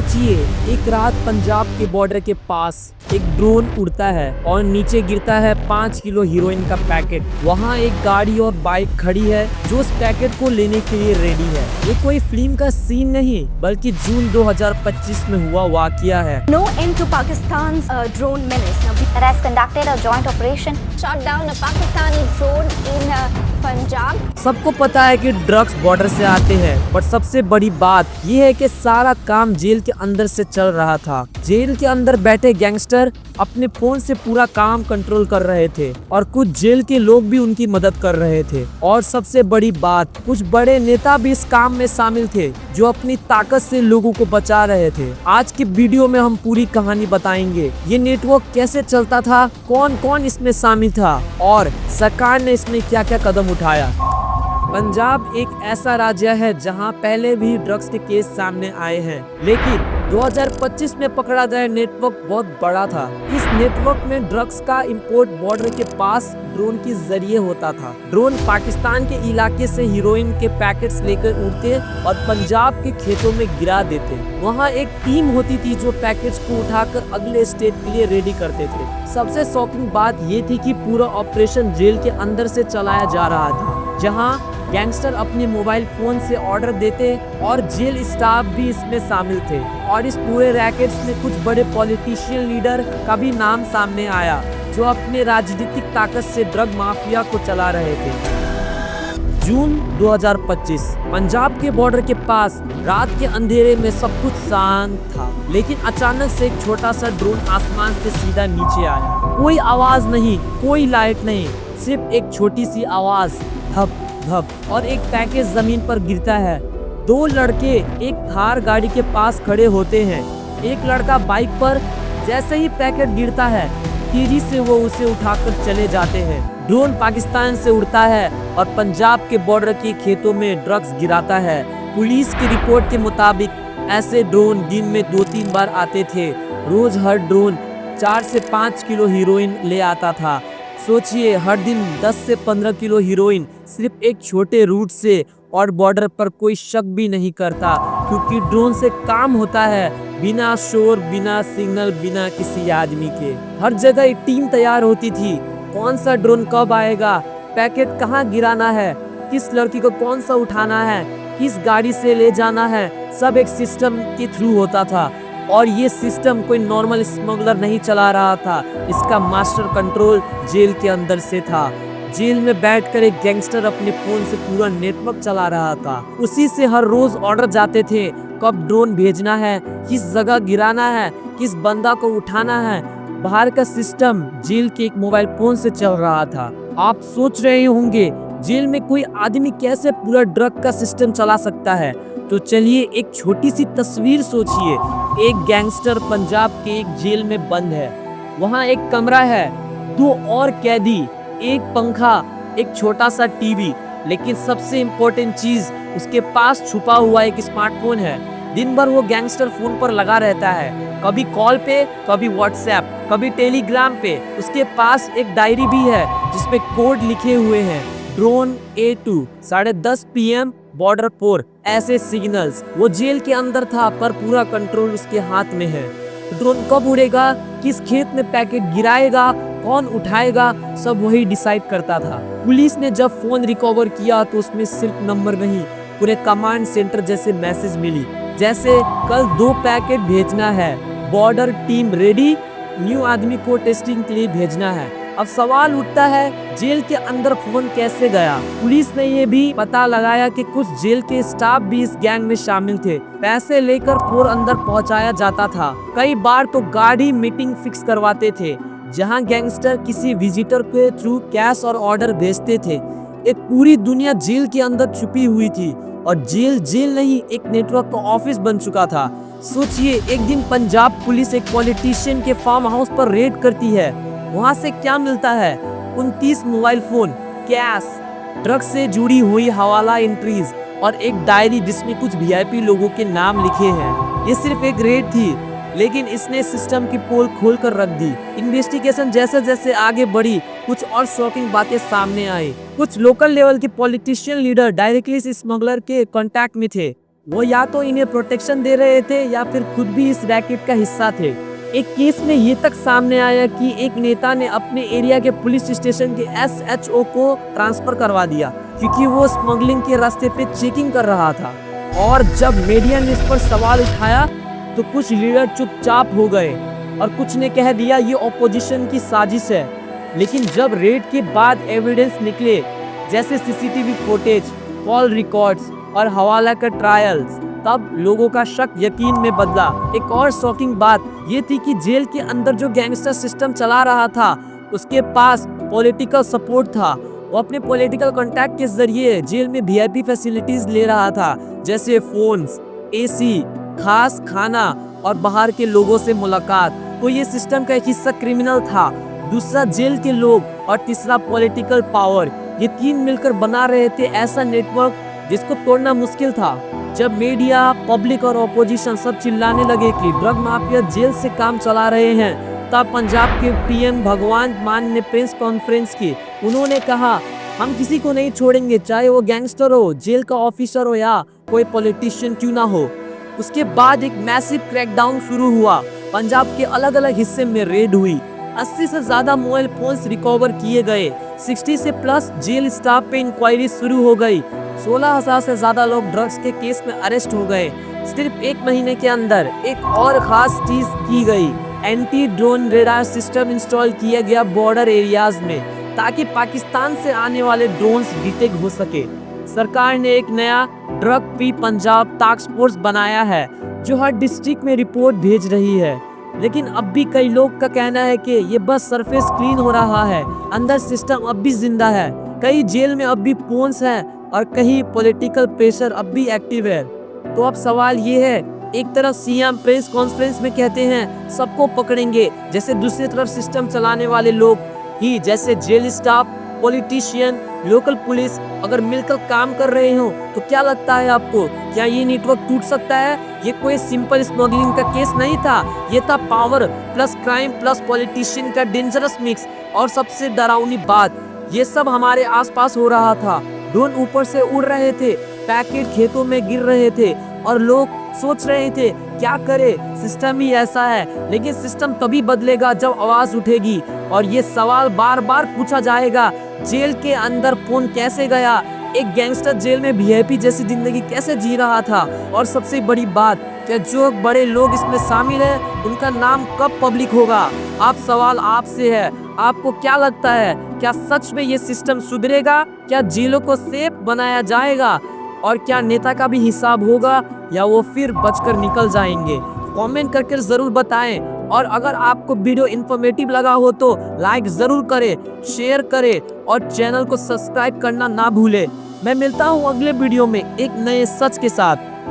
सोचिए, एक रात पंजाब के बॉर्डर के पास एक ड्रोन उड़ता है और नीचे गिरता है 5 किलो हीरोइन का पैकेट। वहाँ एक गाड़ी और बाइक खड़ी है जो उस पैकेट को लेने के लिए रेडी है। ये कोई फिल्म का सीन नहीं बल्कि जून 2025 में हुआ वाकया है। No end to Pakistan's drone menace. Now, that has conducted a joint operation, shot down a Pakistani drone in Punjab. सबको पता है कि ड्रग्स बॉर्डर से आते हैं, बट सबसे बड़ी बात ये है कि सारा काम जेल के अंदर से चल रहा था। जेल के अंदर बैठे गैंगस्टर अपने फोन से पूरा काम कंट्रोल कर रहे थे और कुछ जेल के लोग भी उनकी मदद कर रहे थे। और सबसे बड़ी बात, कुछ बड़े नेता भी इस काम में शामिल थे जो अपनी ताकत से लोगों को बचा रहे थे। आज की वीडियो में हम पूरी कहानी बताएंगे, ये नेटवर्क कैसे चलता था, कौन कौन इसमें शामिल था और सरकार ने इसमें क्या क्या कदम उठाया। पंजाब एक ऐसा राज्य है जहां पहले भी ड्रग्स के केस सामने आए हैं, लेकिन 2025 में पकड़ा गया नेटवर्क बहुत बड़ा था। इस नेटवर्क में ड्रग्स का इंपोर्ट बॉर्डर के पास ड्रोन के जरिए होता था। ड्रोन पाकिस्तान के इलाके से हीरोइन के पैकेट्स लेकर उड़ते और पंजाब के खेतों में गिरा देते। वहाँ एक टीम होती थी जो पैकेट्स को उठाकर अगले स्टेट के लिए रेडी करते थे। सबसे शॉकिंग बात ये थी कि पूरा ऑपरेशन जेल के अंदर से चलाया जा रहा था, जहाँ गैंगस्टर अपने मोबाइल फोन से ऑर्डर देते और जेल स्टाफ भी इसमें शामिल थे। और इस पूरे रैकेट्स में कुछ बड़े पॉलिटिशियन लीडर का भी नाम सामने आया जो अपने राजनीतिक ताकत से ड्रग माफिया को चला रहे थे। जून 2025 पंजाब के बॉर्डर के पास रात के अंधेरे में सब कुछ शांत था, लेकिन अचानक से एक छोटा सा ड्रोन आसमान से सीधा नीचे आया। कोई आवाज नहीं, कोई लाइट नहीं, सिर्फ एक छोटी सी आवाज, धप धप, और एक पैकेज जमीन पर गिरता है। दो लड़के एक थार गाड़ी के पास खड़े होते हैं, एक लड़का बाइक पर। जैसे ही पैकेट गिरता है तेजी से वो उसे उठाकर चले जाते हैं। ड्रोन पाकिस्तान से उड़ता है और पंजाब के बॉर्डर के खेतों में ड्रग्स गिराता है। पुलिस की रिपोर्ट के मुताबिक ऐसे ड्रोन दिन में 2-3 बार आते थे। रोज हर ड्रोन 4 से 5 किलो हीरोइन ले आता था। सोचिए, हर दिन 10 से 15 किलो हीरोइन सिर्फ एक छोटे रूट से, और बॉर्डर पर कोई शक भी नहीं करता क्योंकि ड्रोन से काम होता है बिना शोर, बिना सिग्नल, बिना किसी आदमी के। हर जगह एक टीम तैयार होती थी, कौन सा ड्रोन कब आएगा, पैकेट कहाँ गिराना है, किस लड़की को कौन सा उठाना है, किस गाड़ी से ले जाना है, सब एक सिस्टम के थ्रू होता था। और ये सिस्टम कोई नॉर्मल स्मगलर नहीं चला रहा था, इसका मास्टर कंट्रोल जेल के अंदर से था। जेल में बैठकर एक गैंगस्टर अपने फोन से पूरा नेटवर्क चला रहा था। उसी से हर रोज ऑर्डर जाते थे, कब ड्रोन भेजना है, किस जगह गिराना है, किस बंदा को उठाना है। बाहर का सिस्टम जेल के एक मोबाइल फोन से चल रहा था। आप सोच रहे होंगे जेल में कोई आदमी कैसे पूरा ड्रग का सिस्टम चला सकता है, तो चलिए एक छोटी सी तस्वीर सोचिए। एक गैंगस्टर पंजाब के एक जेल में बंद है। वहाँ एक कमरा है, 2 और कैदी, एक पंखा, एक छोटा सा टीवी, लेकिन सबसे इम्पोर्टेंट चीज उसके पास छुपा हुआ एक स्मार्टफोन है। दिन भर वो गैंगस्टर फोन पर लगा रहता है, कभी कॉल पे, कभी व्हाट्सएप, कभी टेलीग्राम पे। उसके पास एक डायरी भी है जिसपे कोड लिखे हुए हैं, ड्रोन A2, 10:30 PM, बॉर्डर 4, ऐसे सिग्नल्स। वो जेल के अंदर था पर पूरा कंट्रोल उसके हाथ में है। ड्रोन कब उड़ेगा, किस खेत में पैकेट गिराएगा, कौन उठाएगा, सब वही डिसाइड करता था। पुलिस ने जब फोन रिकवर किया तो उसमें सिर्फ नंबर नहीं, पूरे कमांड सेंटर जैसे मैसेज मिली, जैसे कल 2 पैकेट भेजना है, बॉर्डर टीम रेडी, न्यू आदमी को टेस्टिंग के लिए भेजना है। अब सवाल उठता है, जेल के अंदर फोन कैसे गया। पुलिस ने ये भी पता लगाया कि कुछ जेल के स्टाफ भी इस गैंग में शामिल थे। पैसे लेकर फोन अंदर पहुंचाया जाता था। कई बार तो गाड़ी मीटिंग फिक्स करवाते थे जहां गैंगस्टर किसी विजिटर के थ्रू कैश और ऑर्डर भेजते थे। एक पूरी दुनिया जेल के अंदर छुपी हुई थी और जेल नहीं, एक नेटवर्क का ऑफिस बन चुका था। सोचिए, एक दिन पंजाब पुलिस एक पॉलिटिशियन के फार्म हाउस पर रेड करती है। वहाँ से क्या मिलता है, 29 मोबाइल फोन, कैश, ड्रग से जुड़ी हुई हवाला एंट्रीज और एक डायरी जिसमें कुछ VIP लोगों के नाम लिखे हैं। ये सिर्फ एक रेड थी, लेकिन इसने सिस्टम की पोल खोल कर रख दी। इन्वेस्टिगेशन जैसे जैसे आगे बढ़ी, कुछ और शॉकिंग बातें सामने आई। कुछ लोकल लेवल के पॉलिटिशियन लीडर डायरेक्टली इस स्मगलर के कांटेक्ट में थे। वो या तो इन्हें प्रोटेक्शन दे रहे थे या फिर खुद भी इस रैकेट का हिस्सा थे। एक केस में ये तक सामने आया कि एक नेता ने अपने एरिया के पुलिस स्टेशन के SHO को ट्रांसफर करवा दिया क्योंकि वो स्मगलिंग के रास्ते पे चेकिंग कर रहा था। और जब मीडिया ने इस पर सवाल उठाया तो कुछ लीडर चुपचाप हो गए और कुछ ने कह दिया ये ऑपोजिशन की साजिश है। लेकिन जब रेड के बाद एविडेंस निकले, जैसे CCTV फुटेज, कॉल रिकॉर्ड्स और हवाला का ट्रायल्स, तब लोगों का शक यकीन में बदला। एक और शॉकिंग बात ये थी कि जेल के अंदर जो गैंगस्टर सिस्टम चला रहा था उसके पास पॉलिटिकल सपोर्ट था। वो अपने पॉलिटिकल कॉन्टैक्ट के जरिए जेल में VIP फैसिलिटीज ले रहा था, जैसे फोन्स, AC, खास खाना और बाहर के लोगों से मुलाकात। तो ये सिस्टम का एक हिस्सा क्रिमिनल था, दूसरा जेल के लोग और तीसरा पॉलिटिकल पावर। ये तीन मिलकर बना रहे थे ऐसा नेटवर्क जिसको तोड़ना मुश्किल था। जब मीडिया, पब्लिक और ऑपोजिशन सब चिल्लाने लगे कि ड्रग माफिया जेल से काम चला रहे हैं, तब पंजाब के PM भगवंत मान ने प्रेस कॉन्फ्रेंस की। उन्होंने कहा, हम किसी को नहीं छोड़ेंगे, चाहे वो गैंगस्टर हो, जेल का ऑफिसर हो या कोई पॉलिटिशियन क्यों ना हो। उसके बाद एक मैसिव क्रैकडाउन शुरू हुआ। पंजाब के अलग अलग हिस्से में रेड हुई। 80 से ज्यादा मोबाइल फोन्स रिकवर किए गए। 60 से प्लस जेल स्टाफ पे इंक्वायरी शुरू हो गई। 16,000 से ज्यादा लोग ड्रग्स के केस में अरेस्ट हो गए। सिर्फ एक महीने के अंदर एक और खास चीज की गई, anti drone radar system install किया गया बॉर्डर एरियाज में, ताकि पाकिस्तान से आने वाले ड्रोन्स डिटेक्ट हो सके। सरकार ने एक नया drug free Punjab task force बनाया है जो हर डिस्ट्रिक्ट में रिपोर्ट भेज रही है। लेकिन अब भी कई लोग का कहना है कि ये बस सरफेस क्लीन हो रहा है, अंदर सिस्टम अब भी जिंदा है। कई जेल में अब भी फोन्स हैं और कहीं पॉलिटिकल प्रेशर अब भी एक्टिव है। तो अब सवाल ये है, एक तरफ CM प्रेस कॉन्फ्रेंस में कहते हैं सबको पकड़ेंगे, जैसे दूसरी तरफ सिस्टम चलाने वाले लोग ही, जैसे jail staff, politician, local police अगर मिलकर काम कर रहे हो तो क्या लगता है आपको, क्या ये नेटवर्क टूट सकता है? ये कोई सिंपल स्मगलिंग का केस नहीं था, ये था power plus crime plus politician का डेंजरस मिक्स। और सबसे डरावनी बात, ये सब हमारे आसपास हो रहा था। ड्रोन ऊपर से उड़ रहे थे, पैकेट खेतों में गिर रहे थे और लोग सोच रहे थे क्या करे, सिस्टम ही ऐसा है। लेकिन सिस्टम तभी बदलेगा जब आवाज उठेगी और ये सवाल बार बार पूछा जाएगा, जेल के अंदर फोन कैसे गया, एक गैंगस्टर जेल में VIP जैसी जिंदगी कैसे जी रहा था, और सबसे बड़ी बात, क्या जो बड़े लोग इसमें शामिल हैं उनका नाम कब पब्लिक होगा। आप सवाल आपसे है, आपको क्या लगता है, क्या सच में ये सिस्टम सुधरेगा? क्या जेलों को सेफ बनाया जाएगा? और क्या नेता का भी हिसाब होगा या वो फिर बचकर निकल जाएंगे? कमेंट करके ज़रूर बताएं। और अगर आपको वीडियो इन्फॉर्मेटिव लगा हो तो लाइक ज़रूर करें, शेयर करें और चैनल को सब्सक्राइब करना ना भूलें। मैं मिलता हूँ अगले वीडियो में एक नए सच के साथ।